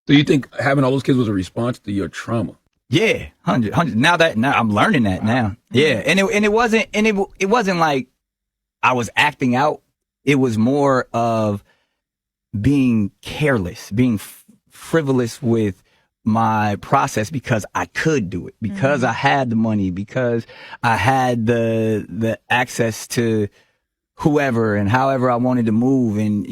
So you think having all those kids was a response to your trauma? Yeah, 100. Now I'm learning that now. Yeah, and it wasn't like I was acting out. It was more of being careless, being frivolous with my process because I could do it, because I had the money, because I had the access to whoever and however I wanted to move. And,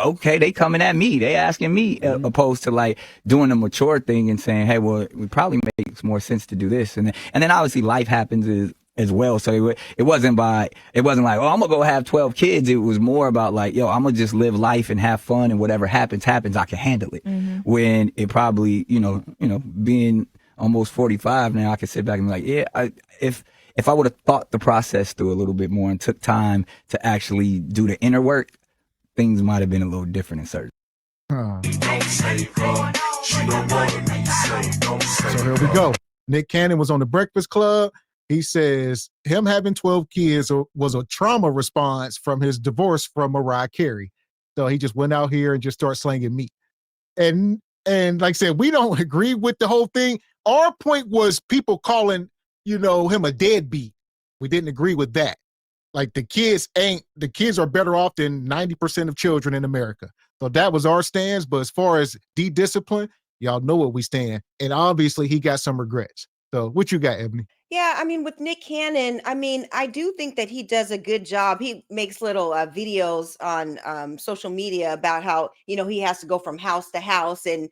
okay, they coming at me, they asking me, opposed to like doing the mature thing and saying, hey, well, it probably makes more sense to do this. And then obviously life happens as well. So it wasn't like, oh, I'm gonna go have 12 kids. It was more about like, yo, I'm gonna just live life and have fun, and whatever happens, I can handle it. When it probably, being almost 45 now, I can sit back and be like, yeah, if I would have thought the process through a little bit more and took time to actually do the inner work, things might have been a little different in certain. So here we go. Nick Cannon was on the Breakfast Club. He says him having 12 kids was a trauma response from his divorce from Mariah Carey. So he just went out here and just started slanging meat. And like I said, we don't agree with the whole thing. Our point was people calling, him a deadbeat. We didn't agree with that. Like the kids are better off than 90% of children in America. So that was our stance. But as far as de-discipline, y'all know where we stand. And obviously he got some regrets. So what you got, Ebony? Yeah, I mean, with Nick Cannon, I do think that he does a good job. He makes little videos on social media about how, he has to go from house to house and,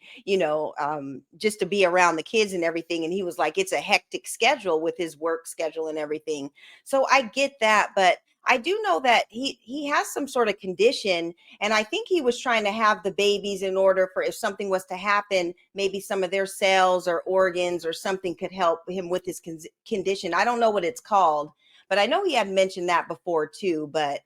just to be around the kids and everything. And he was like, it's a hectic schedule with his work schedule and everything. So I get that. But I do know that he has some sort of condition, and I think he was trying to have the babies in order for if something was to happen, maybe some of their cells or organs or something could help him with his condition. I don't know what it's called, but I know he had mentioned that before too. But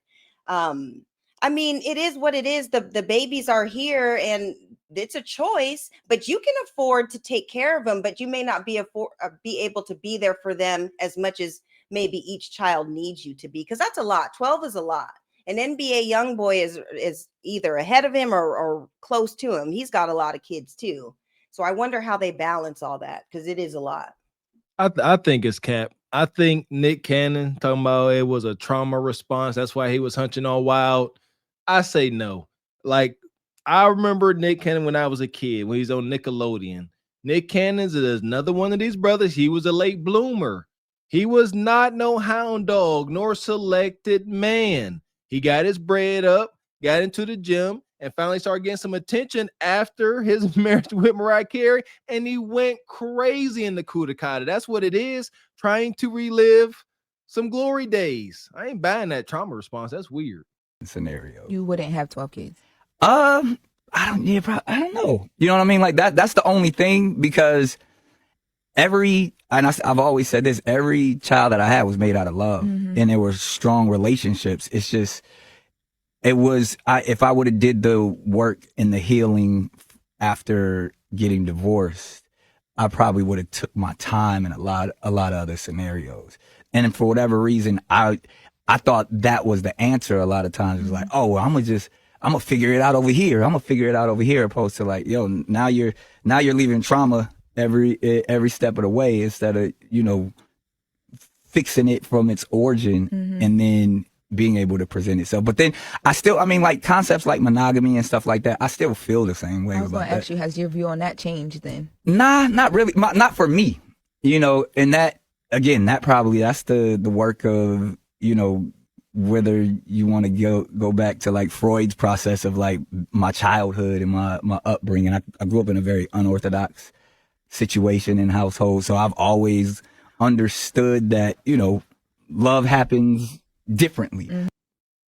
it is what it is. The babies are here, and it's a choice, but you can afford to take care of them, but you may not be able to be there for them as much as maybe each child needs you to be, because that's a lot. 12 is a lot. An NBA young boy is either ahead of him or close to him. He's got a lot of kids too. So I wonder how they balance all that, because it is a lot. I think it's cap. I think Nick Cannon talking about it was a trauma response. That's why he was hunching all wild. I say no. Like, I remember Nick Cannon when I was a kid, when he's on Nickelodeon. Nick Cannon's is another one of these brothers. He was a late bloomer. He was not no hound dog nor selected man. He got his bread up, got into the gym, and finally started getting some attention after his marriage with Mariah Carey, and he went crazy in the Kudakata. That's what it is, trying to relive some glory days. I ain't buying that trauma response. That's weird. Scenario. You wouldn't have 12 kids. I don't know. You know what I mean? Like that's the only thing, because I've always said this, every child that I had was made out of love, and there were strong relationships. It's just, if I would have did the work and the healing after getting divorced, I probably would have took my time in a lot of other scenarios. And for whatever reason, I thought that was the answer. A lot of times it was like, oh, well, I'm gonna figure it out over here. Opposed to like, yo, now you're leaving trauma every step of the way, instead of, fixing it from its origin and then being able to present itself. But then like concepts like monogamy and stuff like that, I still feel the same way. I was going to ask you, has your view on that changed then? Nah, not really. Not for me, and that's the work of, whether you want to go back to like Freud's process of like my childhood and my upbringing. I grew up in a very unorthodox situation and household, so I've always understood that, love happens differently.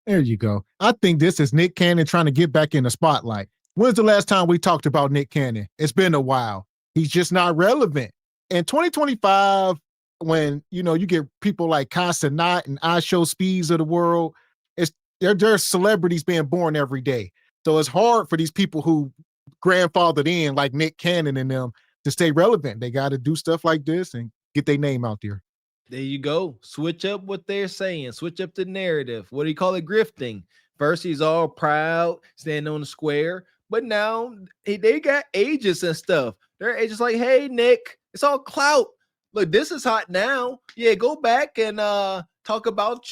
There you go. I think this is Nick Cannon trying to get back in the spotlight. When's the last time we talked about Nick Cannon? It's been a while. He's just not relevant. In 2025, when, you get people like Casanat and I Show Speeds of the world, there's celebrities being born every day. So it's hard for these people who grandfathered in, like Nick Cannon and them, to stay relevant. They got to do stuff like this and get their name out there. There you go. Switch up what they're saying. Switch up the narrative. What do you call it? Grifting. First, he's all proud, standing on the square. but now they got agents and stuff. They're agents like, hey, Nick, it's all clout. Look, this is hot now. Yeah, go back and talk about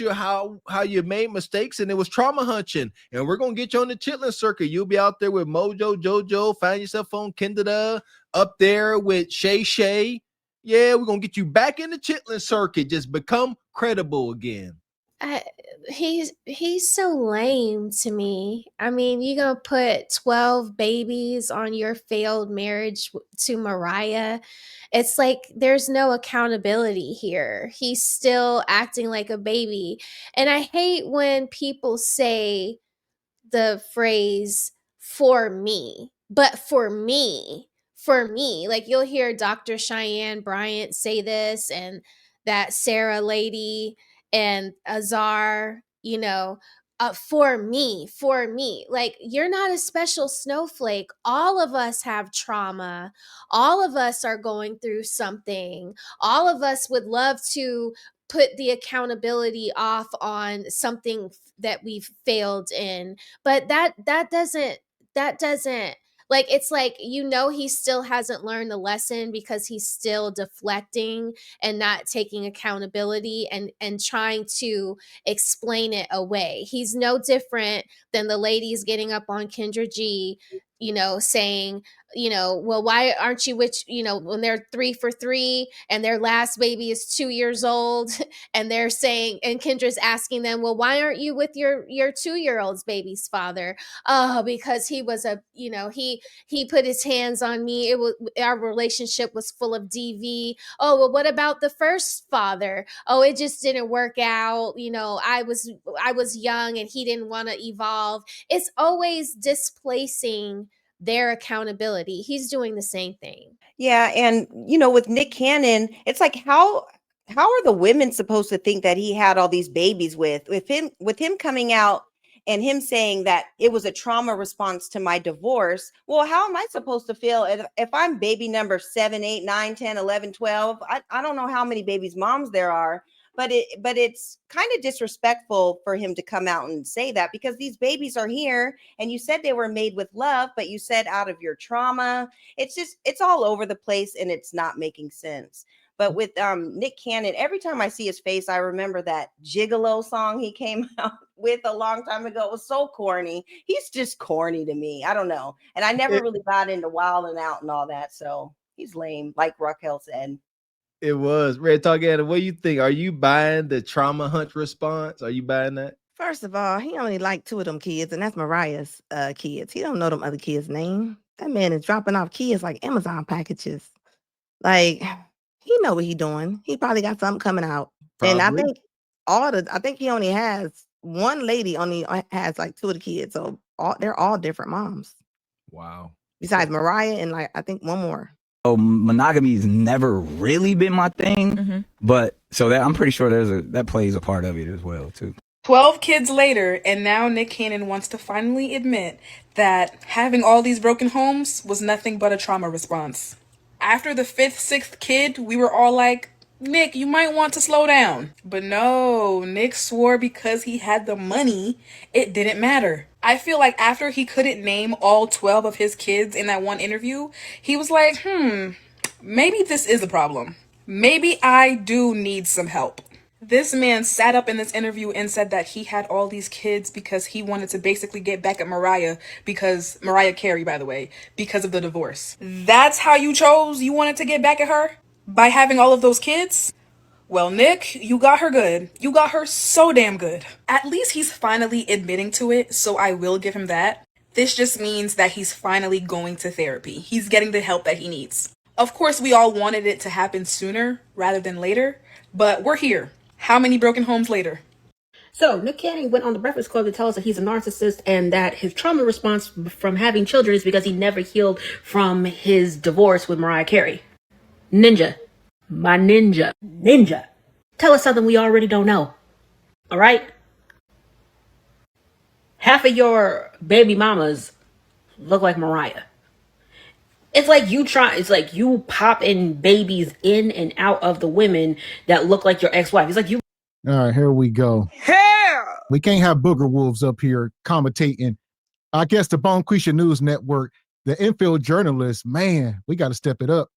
how you made mistakes and it was trauma hunching. And we're gonna get you on the chitlin circuit. You'll be out there with Mojo, JoJo, find yourself on Kendra, up there with Shay Shay. Yeah, we're gonna get you back in the chitlin circuit. Just become credible again. He's so lame to me. I mean, you gonna put 12 babies on your failed marriage to Mariah? It's like there's no accountability here. He's still acting like a baby. And I hate when people say the phrase for me, but for me, like you'll hear Dr. Cheyenne Bryant say this, and that Sarah lady and Azar, for me, like you're not a special snowflake. All of us have trauma. All of us are going through something. All of us would love to put the accountability off on something that we've failed in, but that doesn't like, it's like, he still hasn't learned the lesson because he's still deflecting and not taking accountability and trying to explain it away. He's no different than the ladies getting up on Kendra G, saying, well, why aren't you when they're 3 for 3 and their last baby is 2 years old, and they're saying, and Kendra's asking them, well, why aren't you with your 2-year-old's baby's father? Oh, because he was he put his hands on me. Our relationship was full of DV. Oh, well, what about the first father? Oh, it just didn't work out. I was young and he didn't want to evolve. It's always displacing their accountability. He's doing the same thing. Yeah, and with Nick Cannon, it's like how are the women supposed to think that he had all these babies with him coming out and him saying that it was a trauma response to my divorce? Well, how am I supposed to feel if I'm baby number 7, 8, 9, 10, 11, 12? I don't know how many babies moms there are, but it's kind of disrespectful for him to come out and say that, because these babies are here and you said they were made with love, but you said out of your trauma. It's all over the place and it's not making sense. But with Nick Cannon, every time I see his face, I remember that Gigolo song he came out with a long time ago. It was so corny. He's just corny to me. I don't know. And I never really got into Wild and Out and all that. So he's lame, like Raquel said. It was. Red Talk Anna, what do you think? Are you buying the trauma hunt response? Are you buying that? First of all, he only like 2 of them kids, and that's Mariah's kids. He don't know them other kids' name. That man is dropping off kids like Amazon packages. Like, he know what he doing. He probably got something coming out. Probably. And I think he only has one lady only has like 2 of the kids. So they're all different moms. Wow. Besides Mariah and like I think one more. Oh, monogamy has never really been my thing, but so that I'm pretty sure that plays a part of it as well too. 12 kids later, and now Nick Cannon wants to finally admit that having all these broken homes was nothing but a trauma response. After the 5th, 6th kid, we were all like, Nick, you might want to slow down. But no, Nick swore because he had the money, it didn't matter. I feel like after he couldn't name all 12 of his kids in that one interview, he was like, maybe this is a problem. Maybe I do need some help. This man sat up in this interview and said that he had all these kids because he wanted to basically get back at Mariah Carey, by the way, because of the divorce. That's how you wanted to get back at her? By having all of those kids? Well, Nick, you got her good. You got her so damn good. At least he's finally admitting to it, so I will give him that. This just means that he's finally going to therapy. He's getting the help that he needs. Of course, we all wanted it to happen sooner rather than later, but we're here. How many broken homes later? So Nick Cannon went on the Breakfast Club to tell us that he's a narcissist and that his trauma response from having children is because he never healed from his divorce with Mariah Carey. Ninja. My ninja. Ninja. Tell us something we already don't know. All right? Half of your baby mamas look like Mariah. It's like you popping babies in and out of the women that look like your ex-wife. It's like you. All right, here we go. Hell! We can't have booger wolves up here commentating I guess the Bonquisha News Network, the infield journalists, man, we got to step it up.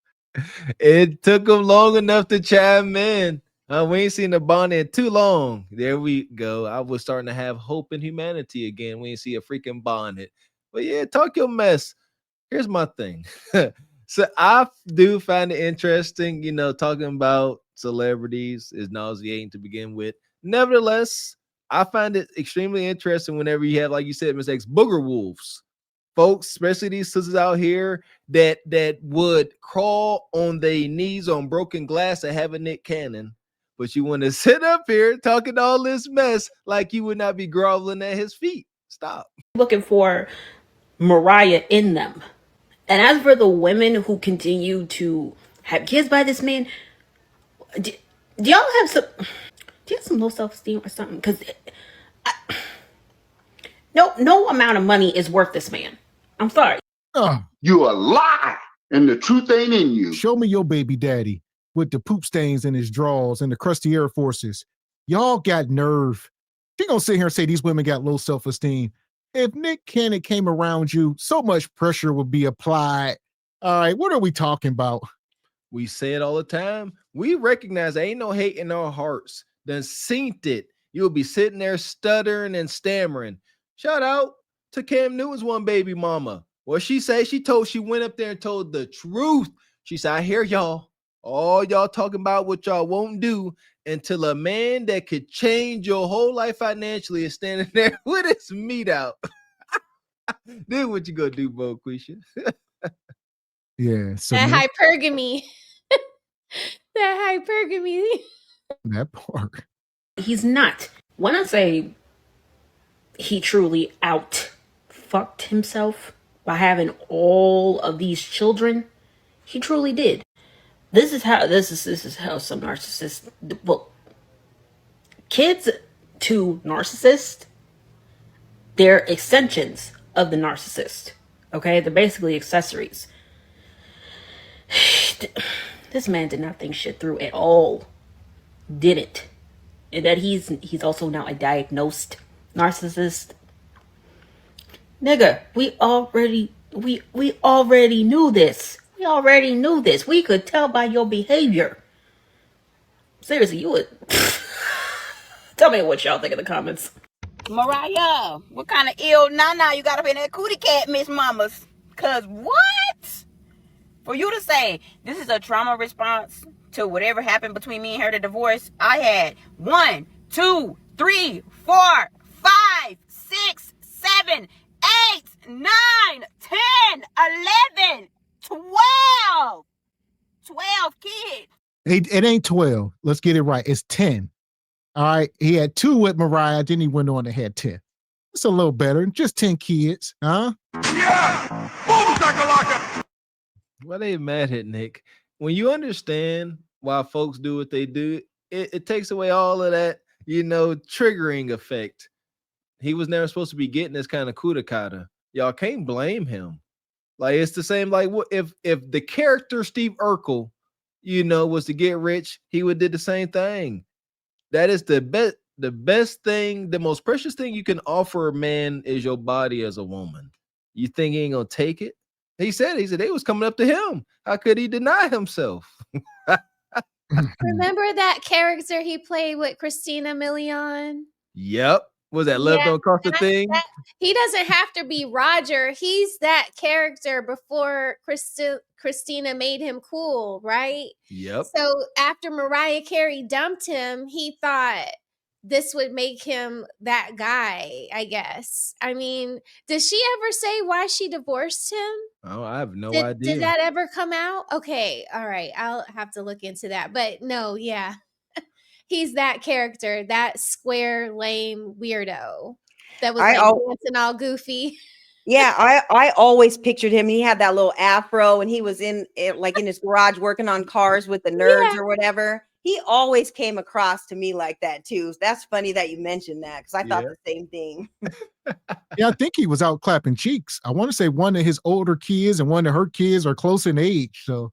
It took them long enough to chime in. We ain't seen the bond in too long. There we go. I was starting to have hope in humanity again. We ain't see a freaking bonnet. But yeah, talk your mess. Here's my thing. So I do find it interesting, talking about celebrities is nauseating to begin with. Nevertheless, I find it extremely interesting whenever you have, like you said, Miss X, booger wolves. Folks, especially these sisters out here that would crawl on their knees on broken glass to have a Nick Cannon. But you want to sit up here talking all this mess like you would not be groveling at his feet. Stop. Looking for Mariah in them. And as for the women who continue to have kids by this man, do y'all have some low self-esteem or something? Because no amount of money is worth this man. I'm sorry. You a lie, and the truth ain't in you. Show me your baby daddy with the poop stains in his drawers and the crusty Air Forces. Y'all got nerve. She gonna sit here and say these women got low self-esteem. If Nick Cannon came around you, so much pressure would be applied. All right, what are we talking about? We say it all the time. We recognize there ain't no hate in our hearts. Then seen it. You'll be sitting there stuttering and stammering. Shout out to Cam Newton's one baby mama. What she say? She went up there and told the truth. She said, I hear y'all. All y'all talking about what y'all won't do until a man that could change your whole life financially is standing there with his meat out. Then what you gonna do, Bonquisha? Yeah. So that hypergamy. That hypergamy. That part. He's not. When I say he truly out fucked himself by having all of these children, he truly did. This is how some narcissists, well, kids to narcissists, they're extensions of the narcissist. Okay, they're basically accessories. This man did not think shit through at all. Didn't. And that he's also now a diagnosed narcissist. Nigga, we already knew this. We already knew this. We could tell by your behavior. Seriously, you would. Tell me what y'all think in the comments. Mariah, what kind of ill nana you got up in that cootie cat, Miss Mamas? Cause what? For you to say this is a trauma response to whatever happened between me and her, the divorce, I had 1, 2, 3, 4, 5, 6, 7, 8, 9, 10, 11, 12. 12 kids. It ain't 12. Let's get it right. It's 10. All right. He had 2 with Mariah, then he went on and had 10. It's a little better. Just 10 kids, huh? Yeah! Boom, shakalaka! Why they mad at Nick? When you understand why folks do what they do, it takes away all of that, triggering effect. He was never supposed to be getting this kind of coup d'etat. Y'all can't blame him. Like, it's the same, like, if the character Steve Urkel, was to get rich, he would did the same thing. That is the best thing, the most precious thing you can offer a man is your body as a woman. You think he ain't gonna take it? He said they was coming up to him. How could he deny himself? Remember that character he played with Christina Milian? Yep. Was that Love Don't Cost a Thing? He doesn't have to be Roger. He's that character before Christina made him cool, right? Yep. So after Mariah Carey dumped him, he thought this would make him that guy, I guess. I mean, did she ever say why she divorced him? Oh, I have no idea. Did that ever come out? Okay, all right. I'll have to look into that. But no, yeah. He's that character, that square, lame weirdo that was dancing all goofy. Yeah, I always pictured him. He had that little afro, and he was in his garage working on cars with the nerds or whatever. He always came across to me like that too. That's funny that you mentioned that because I thought the same thing. Yeah, I think he was out clapping cheeks. I want to say one of his older kids and one of her kids are close in age, so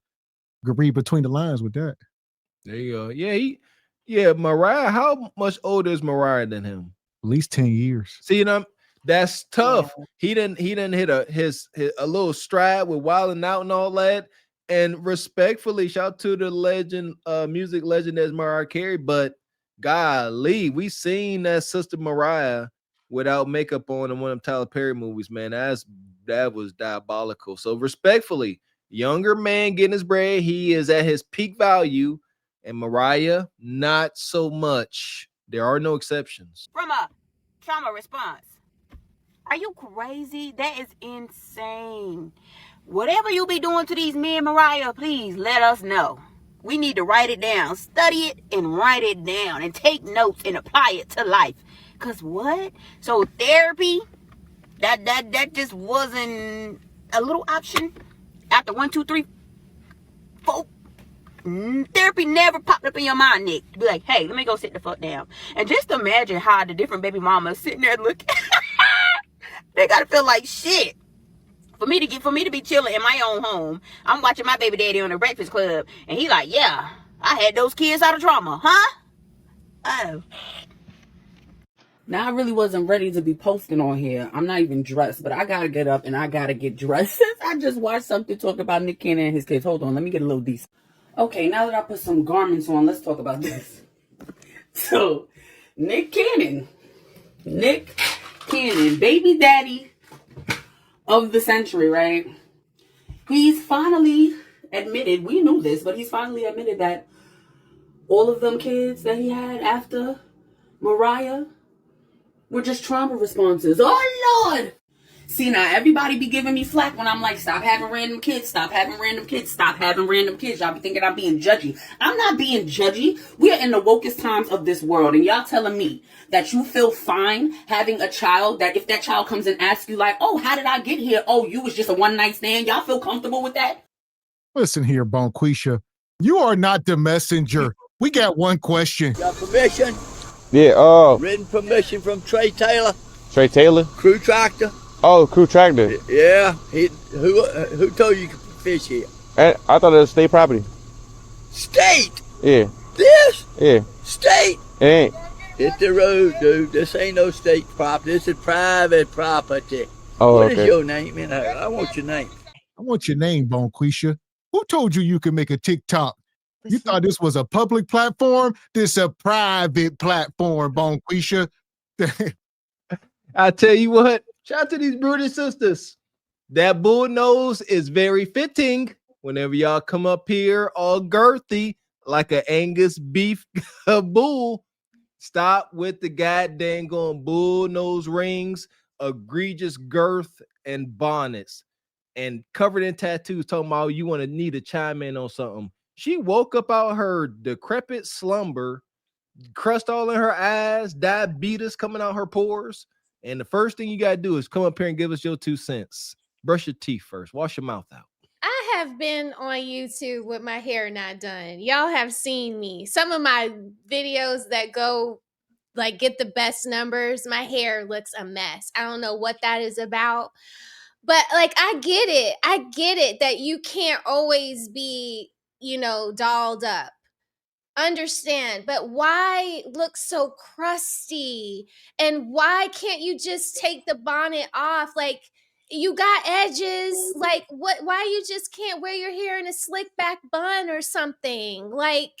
you could read between the lines with that. There you go. Yeah, Mariah. How much older is Mariah than him? At least 10 years. See, That's Yeah. tough. He didn't hit a little stride with Wildin' Out and all that. And respectfully, shout to the legend, music legend that's Mariah Carey. But golly, we seen that Sister Mariah without makeup on in one of them Tyler Perry movies, man. That was diabolical. So respectfully, younger man getting his bread, he is at his peak value, and Mariah, not so much. There are no exceptions. From a trauma response. Are you crazy? That is insane. Whatever you be doing to these men, Mariah, please let us know. We need to write it down, study it, and write it down, and take notes and apply it to life. Cause what? So therapy, that just wasn't a little option. After 1, 2, 3, 4, therapy never popped up in your mind, Nick. To be like, hey, let me go sit the fuck down. And just imagine how the different baby mamas sitting there looking. They gotta feel like shit. For me to be chilling in my own home, I'm watching my baby daddy on the Breakfast Club, and he like, yeah, I had those kids out of trauma, huh? Oh. Now, I really wasn't ready to be posting on here. I'm not even dressed, but I gotta get up and I gotta get dressed. I just watched something talk about Nick Cannon and his kids. Hold on, let me get a little decent. Okay, now that I put some garments on, let's talk about this. So, Nick Cannon, baby daddy of the century, right? He's finally admitted, we knew this, but he's finally admitted that all of them kids that he had after Mariah were just trauma responses. Oh, Lord! See, now everybody be giving me flack when I'm like, stop having random kids, stop having random kids, stop having random kids. Y'all be thinking I'm being judgy. I'm not being judgy. We are in the wokest times of this world, and y'all telling me that you feel fine having a child, that if that child comes and asks you like, oh, how did I get here? Oh, you was just a one-night stand. Y'all feel comfortable with that? Listen here, Bonquisha. You are not the messenger. We got one question. Got permission? Yeah, Written permission from Trey Taylor. Trey Taylor? Crew tractor. Oh, crew tractor. Yeah. Who told you could fish here? I thought it was state property. State? Yeah. This? Yeah. State? It ain't. Hit the road, dude. This ain't no state property. This is private property. Oh, What okay. is your name? Man, I want your name. I want your name, Bonquisha. Who told you could make a TikTok? You thought this was a public platform? This a private platform, Bonquisha. I tell you what, shout out to these broody sisters. That bull nose is very fitting whenever y'all come up here all girthy like an Angus beef bull. Stop with the goddamn going bull nose rings, egregious girth, and bonnets, and covered in tattoos. Talking about you want to need to chime in on something. She woke up out her decrepit slumber, crust all in her eyes, diabetes coming out her pores. And the first thing you got to do is come up here and give us your 2 cents. Brush your teeth first. Wash your mouth out. I have been on YouTube with my hair not done. Y'all have seen me. Some of my videos that go like get the best numbers, my hair looks a mess. I don't know what that is about. But like I get it. I get it that you can't always be, dolled up. Understand, but why look so crusty? And why can't you just take the bonnet off? Like you got edges. Like why you just can't wear your hair in a slick back bun or something? Like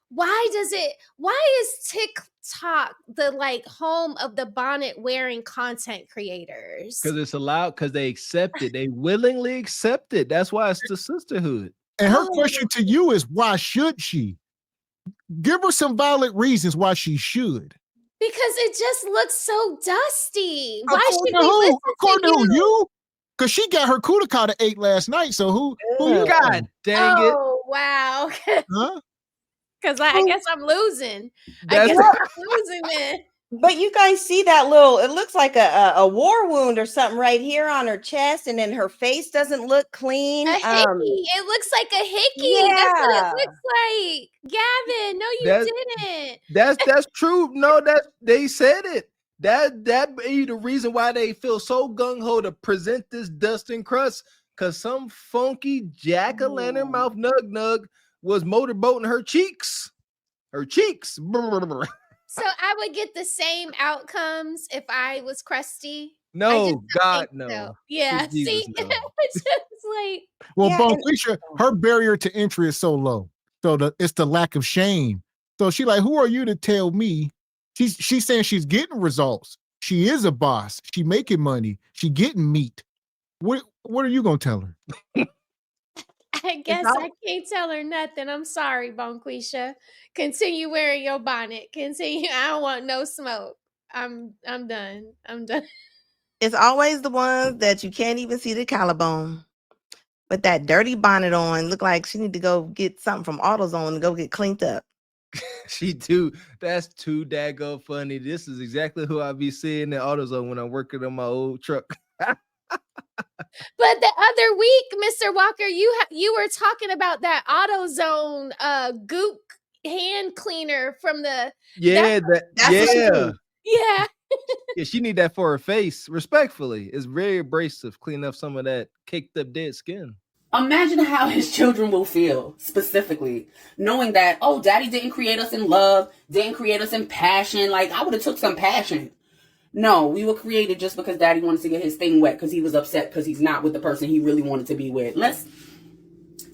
why is TikTok the like home of the bonnet wearing content creators? Because it's allowed, because they accept it. They willingly accept it. That's why it's the sisterhood. And her question to you is, why should she? Give her some valid reasons why she should. Because it just looks so dusty. Why According should we listen According to to you? Because she got her Kudakata 8 last night. So who you God dang it. Oh, wow. Huh? Because I guess I'm losing. That's I guess I'm losing then. But you guys see that little, it looks like a war wound or something right here on her chest, and then her face doesn't look clean. A hickey. It looks like a hickey. That's what Yeah. it looks like. Gavin, no, you didn't. That's true. No, that they said it. That be the reason why they feel so gung-ho to present this dust and crust, because some funky jack-o'-lantern mouth nug was motorboating her cheeks. Her cheeks. So I would get the same outcomes if I was crusty. I just No, don't God, think so. no. Yeah. Sweet Jesus, See, no. it's just like Well, Yeah, and Bonquisha, her barrier to entry is so low. So it's the lack of shame. So she like, who are you to tell me? She's saying she's getting results. She is a boss. She making money. She getting meat. What are you gonna tell her? I guess I can't tell her nothing. I'm sorry, Bonquisha. Continue wearing your bonnet. Continue. I don't want no smoke. I'm done. I'm done. It's always the ones that you can't even see the collarbone. With that dirty bonnet on, look like she need to go get something from AutoZone and go get cleaned up. That's too daggone funny. This is exactly who I be seeing in AutoZone when I'm working on my old truck. But the other week, Mr. Walker, you were talking about that AutoZone Goop hand cleaner from the Yeah, yeah. Yeah. Yeah, she need that for her face. Respectfully, it's very abrasive. Clean up some of that caked up dead skin. Imagine how his children will feel, specifically, knowing that, oh, daddy didn't create us in love, didn't create us in passion. Like, I would have took some passion. No, we were created just because daddy wanted to get his thing wet because he was upset because he's not with the person he really wanted to be with. Let's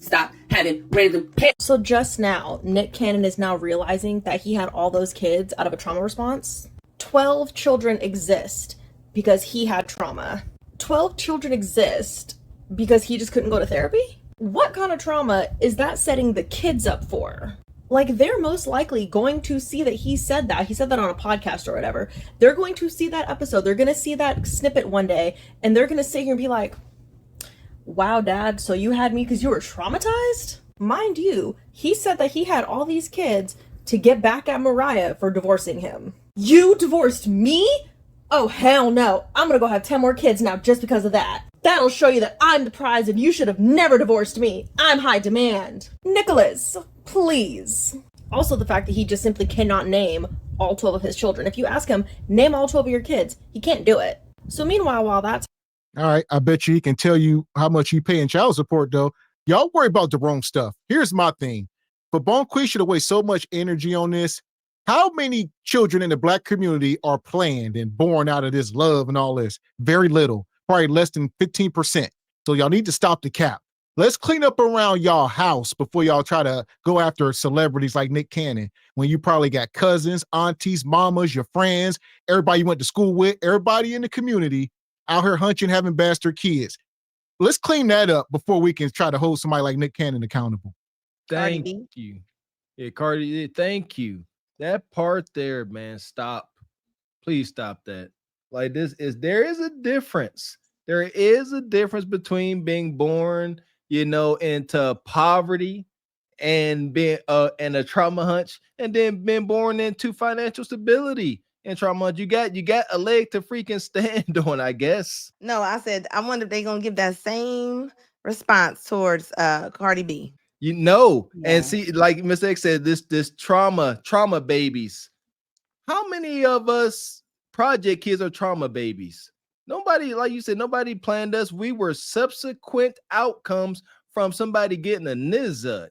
stop having random pets. So just now, Nick Cannon is now realizing that he had all those kids out of a trauma response. 12 children exist because he had trauma. 12 children exist because he just couldn't go to therapy? What kind of trauma is that setting the kids up for? Like, they're most likely going to see that he said that on a podcast or whatever. They're going to see that episode. They're going to see that snippet one day, and they're going to sit here and be like, wow, Dad, so you had me because you were traumatized? Mind you, he said that he had all these kids to get back at Mariah for divorcing him. You divorced me? Oh, hell no. I'm gonna go have 10 more kids now just because of that. That'll show you that I'm the prize and you should have never divorced me. I'm high demand. Nicholas, please. Also, the fact that he just simply cannot name all 12 of his children. If you ask him, name all 12 of your kids, he can't do it. So meanwhile, while that's All right, I bet you he can tell you how much he pay in child support, though. Y'all worry about the wrong stuff. Here's my thing. For Bonquisha to waste so much energy on this, how many children in the Black community are planned and born out of this love and all this? Very little, probably less than 15%. So y'all need to stop the cap. Let's clean up around y'all house before y'all try to go after celebrities like Nick Cannon, when you probably got cousins, aunties, mamas, your friends, everybody you went to school with, everybody in the community out here hunching, having bastard kids. Let's clean that up before we can try to hold somebody like Nick Cannon accountable. Thank you. Yeah, Cardi, thank you. That part there, man, stop. Please stop that. Like, there is a difference. There is a difference between being born, into poverty and being and a trauma hunch, and then being born into financial stability and trauma hunch. You got a leg to freaking stand on, I guess. No, I said, I wonder if they're going to give that same response towards Cardi B. And see, like Mr. X said, this trauma babies. How many of us project kids are trauma babies? Nobody, like you said, nobody planned us. We were subsequent outcomes from somebody getting a nizut.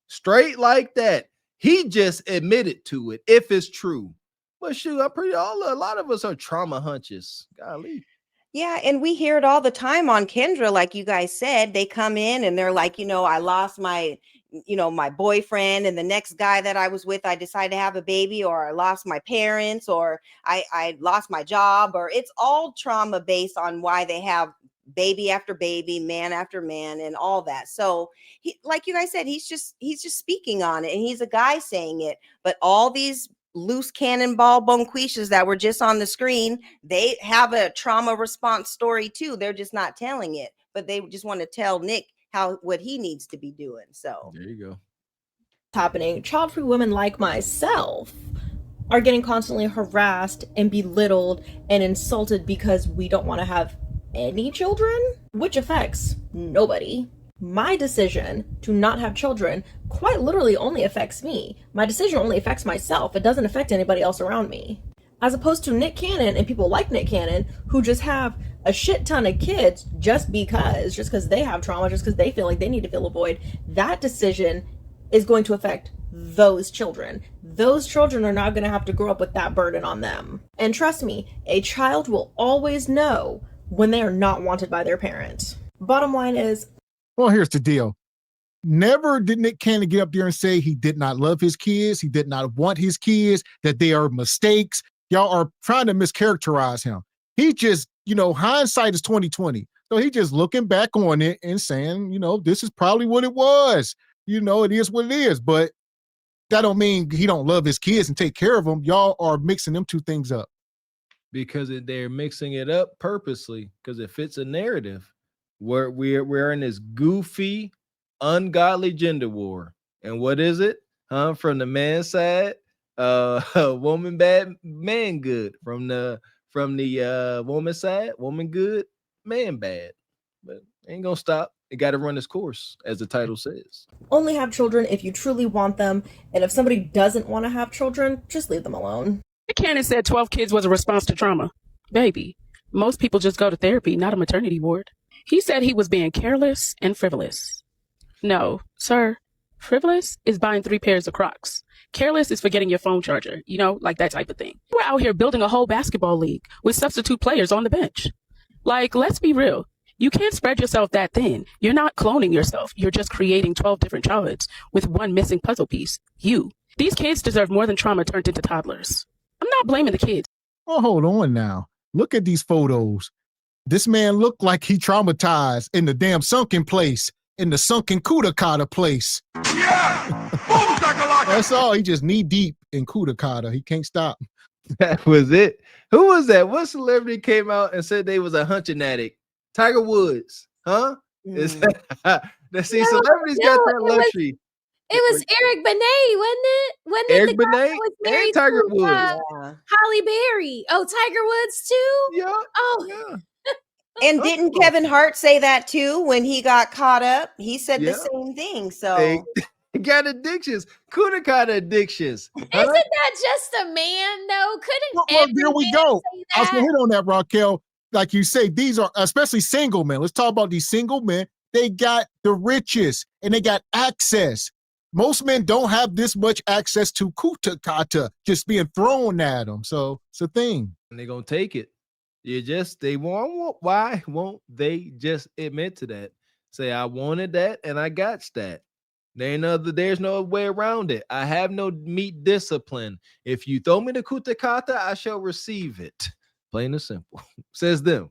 Straight like that. He just admitted to it, if it's true. But shoot, a lot of us are trauma hunches. Golly. Yeah, and we hear it all the time on Kendra, like you guys said. They come in and they're like, I lost my boyfriend, and the next guy that I was with, I decided to have a baby, or I lost my parents, or I lost my job, or it's all trauma based on why they have baby after baby, man after man, and all that. So he, like you guys said, he's just speaking on it, and he's a guy saying it. But all these loose cannonball Bonquishas that were just on the screen, they have a trauma response story too. They're just not telling it, but they just want to tell Nick what he needs to be doing. So there you go. Happening. Child-free women like myself are getting constantly harassed and belittled and insulted because we don't want to have any children, which affects nobody. My decision to not have children quite literally only affects me. My decision only affects myself. It doesn't affect anybody else around me. As opposed to Nick Cannon and people like Nick Cannon who just have a shit ton of kids just because they have trauma, just because they feel like they need to fill a void. That decision is going to affect those children. Those children are not going to have to grow up with that burden on them. And trust me, a child will always know when they are not wanted by their parent. Bottom line is, well, here's the deal. Never did Nick Cannon get up there and say he did not love his kids, he did not want his kids, that they are mistakes. Y'all are trying to mischaracterize him. He just, hindsight is 2020. So he just looking back on it and saying, this is probably what it was. It is what it is. But that don't mean he don't love his kids and take care of them. Y'all are mixing them two things up. Because they're mixing it up purposely because it fits a narrative. We're in this goofy, ungodly gender war. And what is it? From the man's side, woman bad, man good. From the woman's side, woman good, man bad. But ain't gonna stop. It got to run its course, as the title says. only have children if you truly want them, and if somebody doesn't want to have children, just leave them alone. Cannon said 12 kids was a response to trauma. Baby, most people just go to therapy, not a maternity ward. He said he was being careless and frivolous. No, sir. Frivolous is buying 3 pairs of Crocs. Careless is forgetting your phone charger, like that type of thing. We're out here building a whole basketball league with substitute players on the bench. Like, let's be real. You can't spread yourself that thin. You're not cloning yourself. You're just creating 12 different childhoods with one missing puzzle piece, you. These kids deserve more than trauma turned into toddlers. I'm not blaming the kids. Oh, hold on now. Look at these photos. This man looked like he traumatized in the damn sunken place, in the sunken Kudakata place. Yeah! That's all. He just knee deep in Kudakata. He can't stop. That was it. Who was that? What celebrity came out and said they was a hunching addict? Tiger Woods, huh? See, celebrities got that luxury. It was Eric Benet, wasn't it? Wasn't Eric it the guy Benet that was married and Tiger to, Woods. Halle Berry? Oh, Tiger Woods too? Yeah. Oh, yeah. And didn't Kevin Hart say that too when he got caught up? He said the same thing. So they got addictions, Kudakata addictions. Huh? Isn't that just a man though? Couldn't well, there we go. say I was that? gonna hit on that, Raquel. Like you say, these are especially single men. Let's talk about these single men. They got the riches and they got access. Most men don't have this much access to Kudakata just being thrown at them. So it's a thing. And they're gonna take it. They won't. Why won't they just admit to that? Say, I wanted that and I got that. There's no way around it. I have no meat discipline. If you throw me the Kudakata, I shall receive it. Plain and simple. Says them.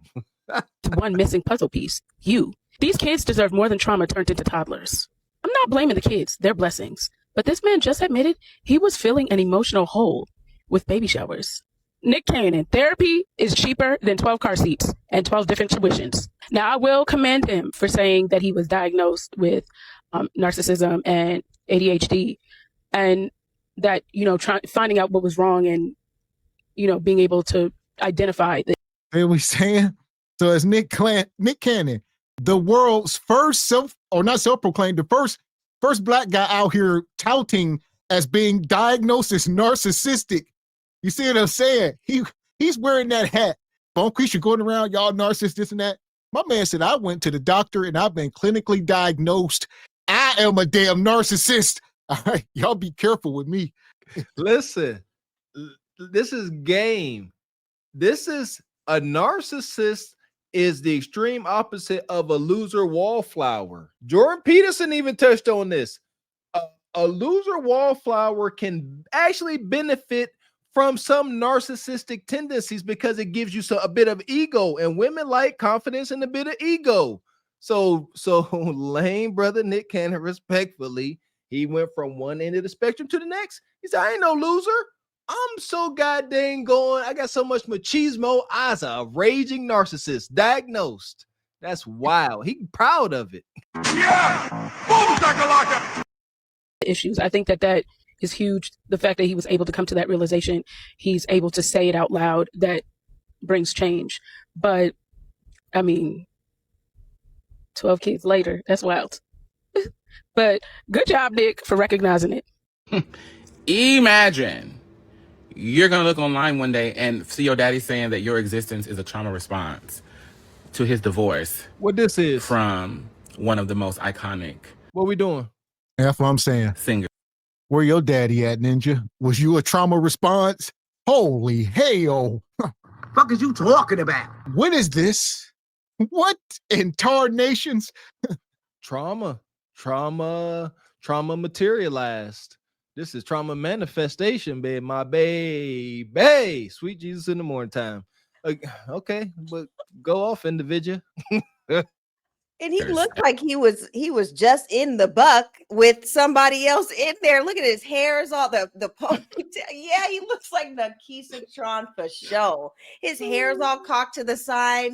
One missing puzzle piece, you. These kids deserve more than trauma turned into toddlers. I'm not blaming the kids. They're blessings. But this man just admitted he was filling an emotional hole with baby showers. Nick Cannon, therapy is cheaper than 12 car seats and 12 different tuitions. Now, I will commend him for saying that he was diagnosed with narcissism and ADHD, and that, finding out what was wrong and, being able to identify that. They were saying, so as Nick Cannon, the world's first self-proclaimed, the first black guy out here touting as being diagnosed as narcissistic. You see what I'm saying? He's wearing that hat. Bonquisha going around, y'all narcissists, this and that. My man said, I went to the doctor and I've been clinically diagnosed. I am a damn narcissist. All right, y'all be careful with me. Listen, this is game. This is a narcissist is the extreme opposite of a loser wallflower. Jordan Peterson even touched on this. A loser wallflower can actually benefit from some narcissistic tendencies because it gives you a bit of ego, and women like confidence and a bit of ego. So lame brother Nick Cannon, respectfully, he went from one end of the spectrum to the next. He said, I ain't no loser. I'm so goddamn going. I got so much machismo. I was a raging narcissist, diagnosed. That's wild. He proud of it. Yeah. Boom, issues. I think that is huge. The fact that he was able to come to that realization, he's able to say it out loud, that brings change. But I mean, 12 kids later, that's wild. But good job, Nick, for recognizing it. Imagine you're going to look online one day and see your daddy saying that your existence is a trauma response to his divorce. What this is? From one of the most iconic. What we doing? That's what I'm saying. Singers. Where your daddy at, Ninja? Was you a trauma response? Holy hell. Fuck is you talking about? When is this? What in tar nations? Trauma materialized. This is trauma manifestation, babe. My baby. Sweet Jesus in the morning time. Okay, but go off, individual. And he looked like he was just in the buck with somebody else in there. Look at his hairs, all the ponytail. Yeah, he looks like the Tron for show. His hair's all cocked to the side.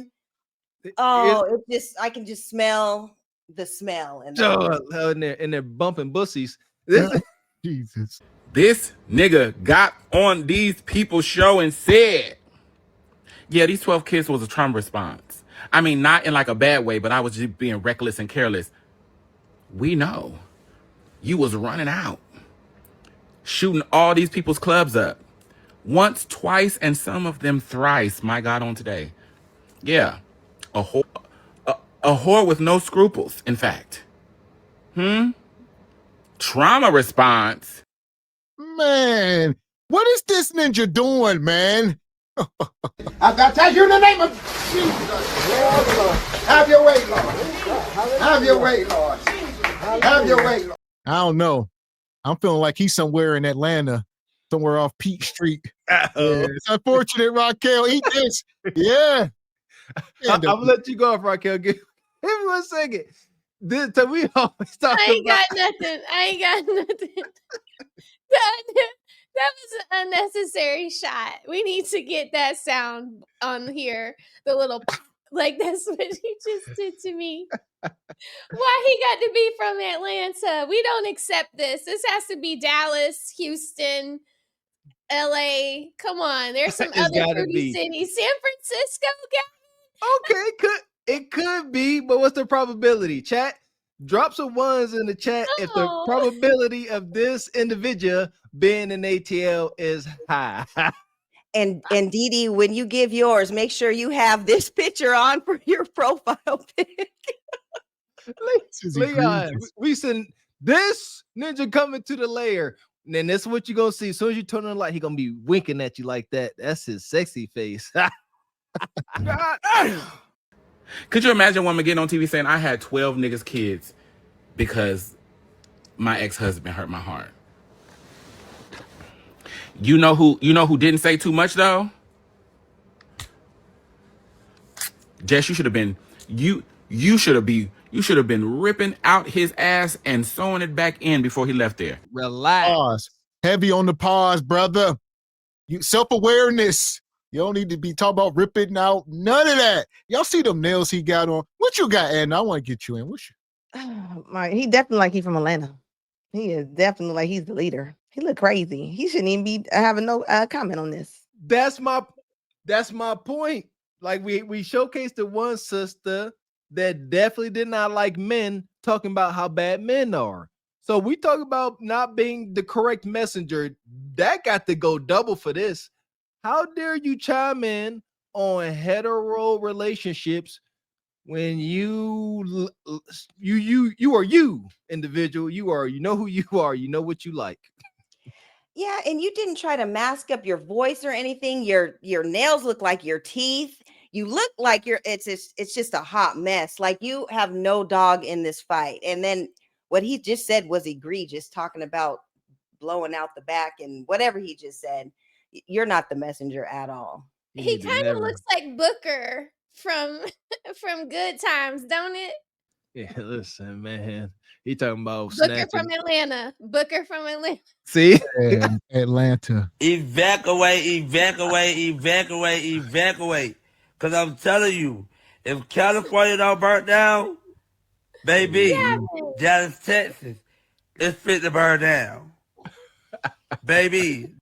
Oh, I can just smell the smell. And they're bumping bussies. Jesus. This nigga got on these people's show and said, yeah, these 12 kids was a trauma response. I mean, not in like a bad way, but I was just being reckless and careless. We know you was running out, shooting all these people's clubs up. Once, twice, and some of them thrice, my God, on today. Yeah, a whore with no scruples, in fact. Trauma response. Man, what is this ninja doing, man? I tell you in the name of Jesus. Have your way, Lord. Have your way, Lord. Have your way, Lord. I don't know. I'm feeling like he's somewhere in Atlanta, somewhere off Peach Street. Yeah, it's unfortunate, Raquel. Eat this. Yeah. I'm gonna let you go off, Raquel. Give me 1 second. So we always talk I ain't got nothing. That was an unnecessary shot. We need to get that sound on here. The little like that's what you just did to me. Why he got to be from Atlanta? We don't accept this. This has to be Dallas, Houston, LA. Come on. There's some other fruity cities. San Francisco, Okay, it could be, but what's the probability? Chat, drop some ones in the chat if the probability of this individual being an ATL is high. And Dee Dee, when you give yours, make sure you have this picture on for your profile pic. Leon, we send this ninja coming to the lair. And then this is what you're gonna see. As soon as you turn on the light, he gonna be winking at you like that. That's his sexy face. Could you imagine a woman getting on TV saying, I had 12 niggas kids because my ex-husband hurt my heart? You know who didn't say too much though? Jess, you should have been ripping out his ass and sewing it back in before he left there. Relax. Pause. Heavy on the pause, brother. You self-awareness. You don't need to be talking about ripping out. None of that. Y'all see them nails he got on? What you got, Ed? I want to get you in. He definitely like he's from Atlanta. He is definitely like he's the leader. He look crazy. He shouldn't even be having no comment on this. That's my point. Like we showcased the one sister that definitely did not like men talking about how bad men are. So we talk about not being the correct messenger. That got to go double for this. How dare you chime in on hetero relationships when you are you, individual. You know who you are. You know what you like. Yeah, and you didn't try to mask up your voice or anything. Your nails look like your teeth. You look like it's just a hot mess. Like you have no dog in this fight. And then what he just said was egregious, talking about blowing out the back and whatever he just said. You're not the messenger at all. He kind of looks like Booker from Good Times, don't it? Yeah, listen, man. He talking about Booker from Atlanta. Booker from Atlanta. See? Atlanta. Evacuate. Because I'm telling you, if California don't burn down, baby, Dallas, Texas, it's fit to burn down. Baby.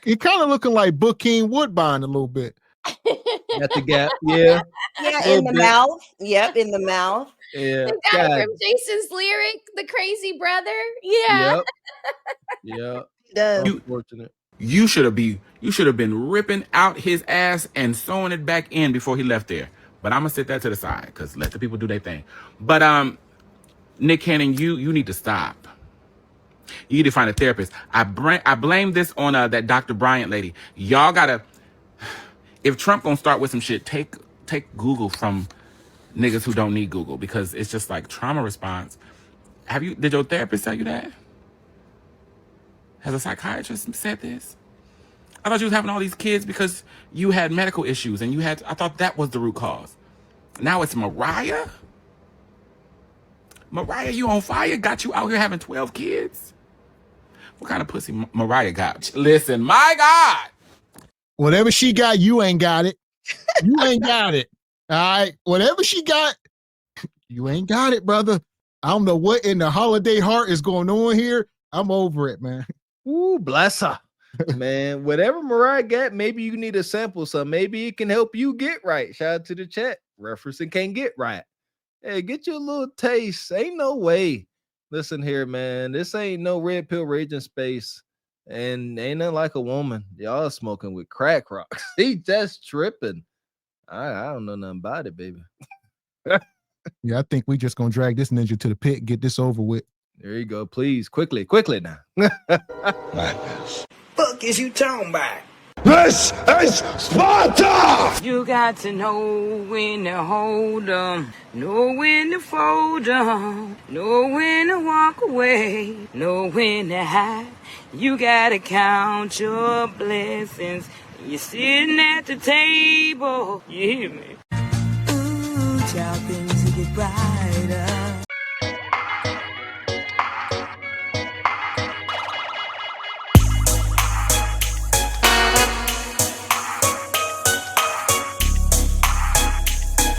He kind of looking like Bookeen Woodbine a little bit. Got the gap, yeah. Yeah, in the mouth. Yep, in the mouth. Yeah. The guy from Jason's Lyric, the crazy brother. Yeah. Yep. Unfortunate. You should have been ripping out his ass and sewing it back in before he left there. But I'm gonna sit that to the side because let the people do their thing. But Nick Cannon, you need to stop. You need to find a therapist. I blame this on that Dr. Bryant lady. Y'all gotta. If Trump gonna start with some shit, take Google from niggas who don't need Google, because it's just like trauma response. Did your therapist tell you that? Has a psychiatrist said this? I thought you was having all these kids because you had medical issues and I thought that was the root cause. Now it's Mariah? Mariah, you on fire? Got you out here having 12 kids? What kind of pussy Mariah got? Listen, my God. Whatever she got, you ain't got it. You ain't got it. All right. Whatever she got, you ain't got it, brother. I don't know what in the holiday heart is going on here. I'm over it, man. Ooh, bless her. Man, whatever Mariah got, maybe you need a sample, so maybe it can help you get right. Shout out to the chat. Referencing can't get right. Hey, get you a little taste. Ain't no way. Listen here, man. This ain't no red pill raging space. And ain't nothing like a woman. Y'all smoking with crack rocks. He just tripping. I don't know nothing about it, baby. Yeah, I think we just gonna drag this ninja to the pit and get this over with. There you go. Please, quickly now. Madness. Fuck is you talking about? This is Sparta! You got to know when to hold 'em, know when to fold 'em, know when to walk away, know when to hide. You gotta count your blessings. You're sitting at the table. You hear me? Ooh, child, things will get bright.